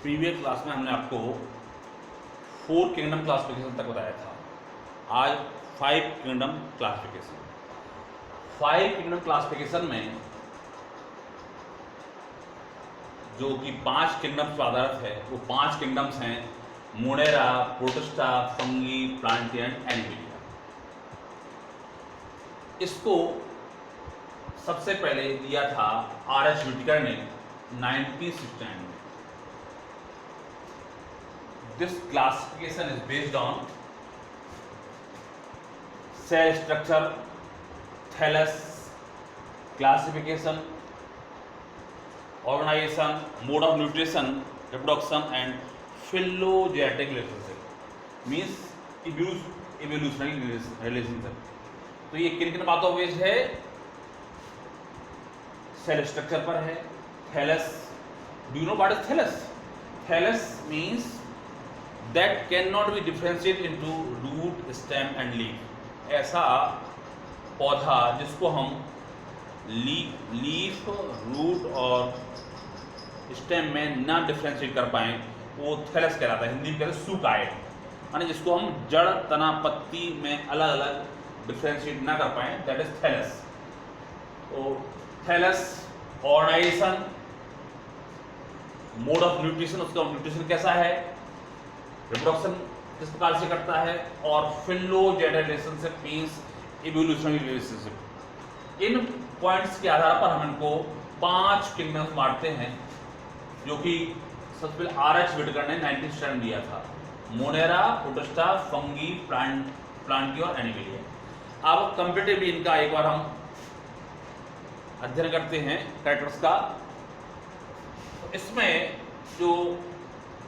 Previous class में हमने आपको 4 किंगडम क्लासिफिकेशन तक बताया था। आज 5 किंगडम क्लासिफिकेशन। 5 किंगडम क्लासिफिकेशन में जो कि 5 किंगडम्स पर आधारित है, वो 5 किंगडम्स हैं Monera, Protista, Fungi, Plantae and animalia. इसको सबसे पहले दिया था आर.एच. व्हिटेकर ने 1969 में। This classification is based on cell structure, thallus, classification, organization, mode of nutrition, reproduction and phylogenetic relationship means evolutionary relationship। तो ये किन किन बातों पे है? सेल स्ट्रक्चर पर है। Thallus, do you know what is thallus? Thallus means that cannot be differentiated into root, stem and leaf। ऐसा पौधा जिसको हम लीफ, रूट और स्टेम में ना डिफ्रेंशिएट कर पाएँ, वो थैलस कहलाता है। हिंदी में कहते हैं सूकाइड, यानी जिसको हम जड़, तना, पत्ती में अलग अलग डिफ्रेंशिएट ना कर पाएँ, दैट इज थैलस। तो thallus, organisation, mode of nutrition, उसका न्यूट्रिशन कैसा है, रिप्रोडक्शन किस प्रकार से करता है, और phylogenetic relationship means evolutionary relationship. इन पॉइंट्स के आधार पर हम इनको 5 किंगडम्स बांटते हैं, जो कि सबसे पहले आर.एच. व्हिटेकर ने 1967 दिया था। मोनेरा, प्रोटिस्टा, फंगी, प्लांटी और एनिमेलिया। अब कंपेटिटिवली इनका एक बार हम अध्ययन करते हैं कैरेक्टर्स का। इसमें जो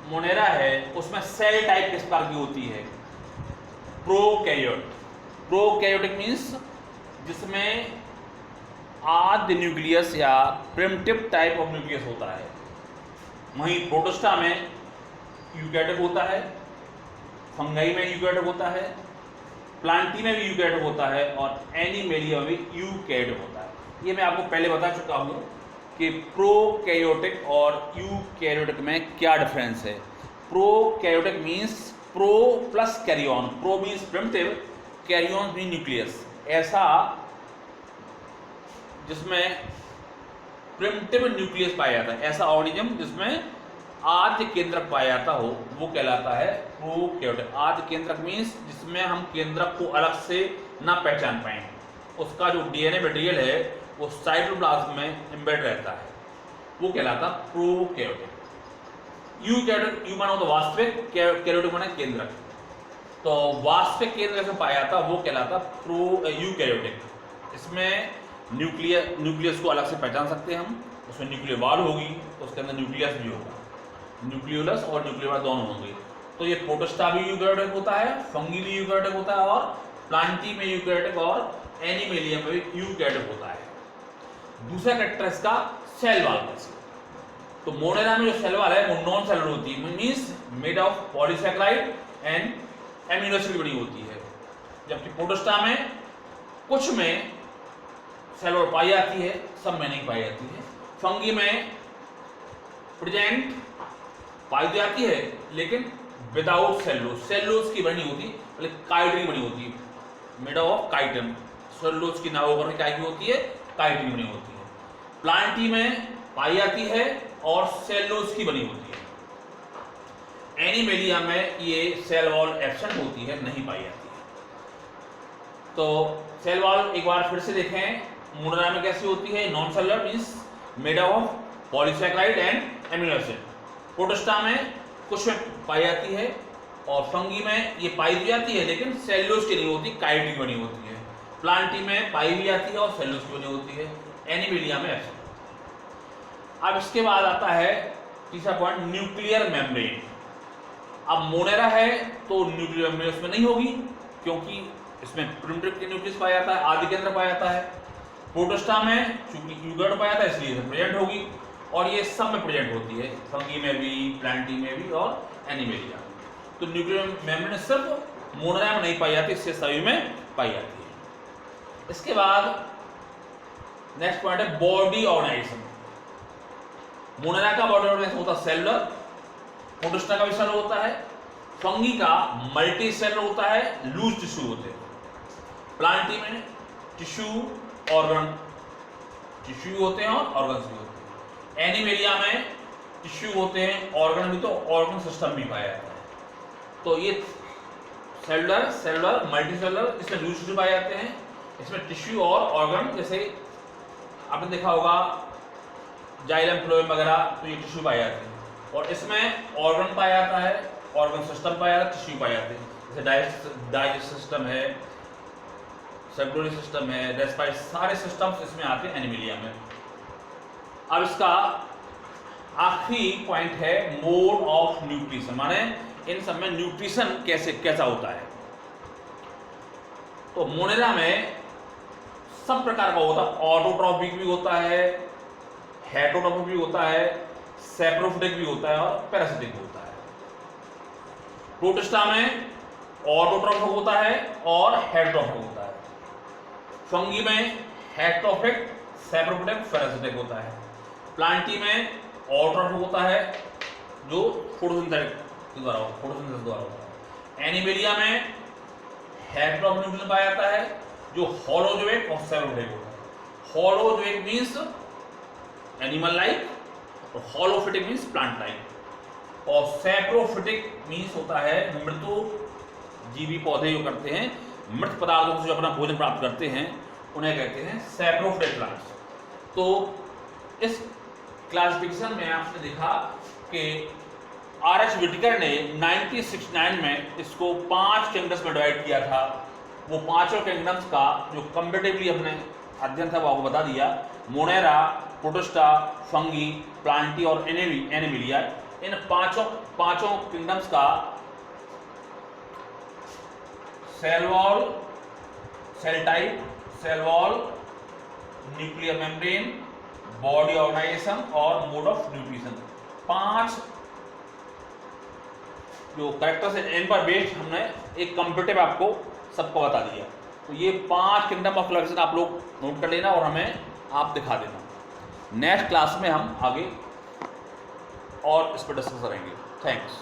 मोनेरा है उसमें सेल टाइप किस प्रकार की होती है? प्रोकैरियोट। प्रोकैरियोटिक मीन्स जिसमें आद्य न्यूक्लियस या प्रिमिटिव टाइप ऑफ न्यूक्लियस होता है। वहीं प्रोटिस्टा में यूकैरियोटिक होता है, फंगाई में यूकैरियोटिक होता है, प्लांटी में भी यूकैरियोटिक होता है और एनिमेलिया में भी यूकैरियोटिक होता है। ये मैं आपको पहले बता चुका हूँ कि प्रोकैरियोटिक और यूकैरियोटिक में क्या डिफरेंस है। Prokaryotic means pro plus karyon. Pro means primitive, karyon means nucleus. ऐसा जिसमें प्रिमिटिव न्यूक्लियस पाया जाता है, ऐसा ऑर्गेनिज्म जिसमें आद्य केंद्रक पाया जाता हो, वो कहलाता है प्रोकैरियोटिक। आद्य केंद्रक मींस जिसमें हम केंद्रक को अलग से ना पहचान पाए, उसका जो डीएनए मटेरियल है वो साइटोप्लाज्म में एम्बेड रहता है, वो कहलाता प्रोकैरियोटिक। यूकैरियोटिक, यू मानो तो वास्तविक, कैरियोटिक माने केंद्रक। तो वास्तविक केंद्र से पाया जाता वो कहलाता यूकैरियोटिक। इसमें न्यूक्लियस को अलग से पहचान सकते हैं हम, उसमें न्यूक्लियर वॉल होगी, उसके अंदर न्यूक्लियस भी होगा, न्यूक्लियोलस और न्यूक्लियर दोनों होंगे। तो ये प्रोटिस्टा भी यूकैरियोटिक होता है, फंगी भी यूकैरियोटिक होता है और प्लांटी में यूकैरियोटिक और एनिमेलिया में भी यूकैरियोटिक होता है। दूसरा कैरेक्टर इसका सेल वॉल। तो मोनेरा में जो सेल वॉल है वो नॉन सेलुलर होती है, means made of polysaccharide and amino acid बनी होती है। जबकि प्रोटिस्टा में कुछ में सेल वॉल पाई जाती है, सब में नहीं पाई जाती है। फंगी में प्रेजेंट पाई जाती है लेकिन विदाउट सेलुलोज, सेलुलोज की बनी होती है, काइटिन बनी होती है, मेड ऑफ काइटिन। सेलुलोज की ना होकर क्या की होती है? काइटिन बनी होती है। प्लांटी में पाई जाती है और सेलुलोज की बनी होती है। एनिमेलिया में ये सेल वॉल एब्सेंट होती है, नहीं पाई जाती है। तो सेल वॉल एक बार फिर से देखें, मोनेरा में कैसी होती है? Non cellular means made of polysaccharide and amino acid. Protista में कुछ में पाई जाती है और फंगी में ये पाई भी जाती है लेकिन सेलुलोज की नहीं होती, काइटिन बनी होती है। प्लांटी में पाई भी जाती है और सेलुलोज की बनी होती है, एनिमेलिया में ऐसा। अब इसके बाद आता है तीसरा पॉइंट, न्यूक्लियर मेम्ब्रेन। अब मोनेरा है तो न्यूक्लियर मेम्ब्रेन उसमें नहीं होगी, क्योंकि इसमें प्रिमिटिव न्यूक्लियस पाया जाता है, आदि केंद्र पाया जाता है। प्रोटिस्टा में चूंकि यूकैरियोट पाया जाता है इसलिए प्रेजेंट होगी, और ये सब में प्रेजेंट होती है, फंगी में भी, प्लांटी में भी और एनिमेलिया में। तो न्यूक्लियर मेम्ब्रेन सिर्फ मोनेरा में नहीं पाई जाती, इससे सभी में पाई जाती है। इसके बाद नेक्स्ट पॉइंट है बॉडी ऑर्गेनाइजेशन। मोनेरा का बॉडी ऑर्गेनाइजेशन होता है सेलुलर, प्रोटिस्टा का भी सेल होता है, फंगी का मल्टी सेल होता है, लूज टिश्यू होते हैं। प्लांटी में टिश्यू ऑर्गन, टिश्यू होते हैं और ऑर्गन्स भी होते हैं। एनिमेलिया में टिश्यू होते हैं, ऑर्गन भी, तो ऑर्गन सिस्टम भी पाया जाता है। तो ये सेलुलर, सेलुलर, मल्टी सेलुलर, इसमें लूज टिश्यू पाए जाते हैं, इसमें टिश्यू और ऑर्गन, जैसे आपने देखा होगा जाइलम फ्लोएम वगैरह, तो ये टिश्यू पाए जाते हैं। और इसमें ऑर्गन पाया जाता है, ऑर्गन सिस्टम पाया जाता है, टिश्यू पाए जाते हैं, जैसे डाइजेस्ट सिस्टम है, सर्कुलेटरी सिस्टम है, रेस्पिरेटरी, सारे सिस्टम्स इसमें आते हैं एनिमेलिया में। अब इसका आखिरी पॉइंट है मोड ऑफ न्यूट्रिशन, माने इन सब में न्यूट्रिशन कैसा होता है। तो मोनेरा में सब प्रकार का होता है, ऑटोट्रॉपिक भी होता है, हेटरोट्रॉपिक भी होता है, सैप्रोफिटिक भी होता है और पैरासिटिक भी होता है। प्रोटिस्टा में ऑटोट्रॉपिक होता है और हेटरोट्रॉपिक होता है। फंगी में हेटरोट्रॉपिक, सैप्रोफिटिक, पैरासिटिक होता है। प्लांटी में ऑटोट्रॉपिक होता है जो फोटोसिंथेसिस द्वारा होता है। एनिमेलिया में हेटरोट्रॉपिक न्यूट्रिशन पाया जाता है जो होलोजोइक और सैप्रोफिटिक होता है। होलोजोइक मींस एनिमल लाइक और होलोफिटिक मींस प्लांट लाइक, और सैप्रोफिटिक मींस होता है मृत्यु जीवी पौधे जो करते हैं, मृत पदार्थों से जो अपना भोजन प्राप्त करते हैं, उन्हें कहते हैं सैप्रोफिटिक प्लांट्स। तो इस क्लासिफिकेशन में आपने देखा कि आर.एच. विटिकर ने 1969 में इसको 5 किंगडम्स में डिवाइड किया था। वो पांचों किंगडम्स का जो कंपेरेटिवली हमने अध्ययन था वो आपको बता दिया। मोनेरा, प्रोटिस्टा, फंगी, प्लांटी और एनिमेलिया, इन पांचों किंगडम्स का cell wall, cell type, cell wall, nuclear membrane, body organisation और मोड ऑफ न्यूट्रिशन, 5 जो कैरेक्टर्स है, इन पर बेस्ड हमने एक कंपेरेटिव आपको सबको बता दिया। तो ये 5 किंगडम ऑफ क्लासिफिकेशन आप लोग नोट कर लेना और हमें आप दिखा देना। नेक्स्ट क्लास में हम आगे और इस पर डिस्कस करेंगे। थैंक्स।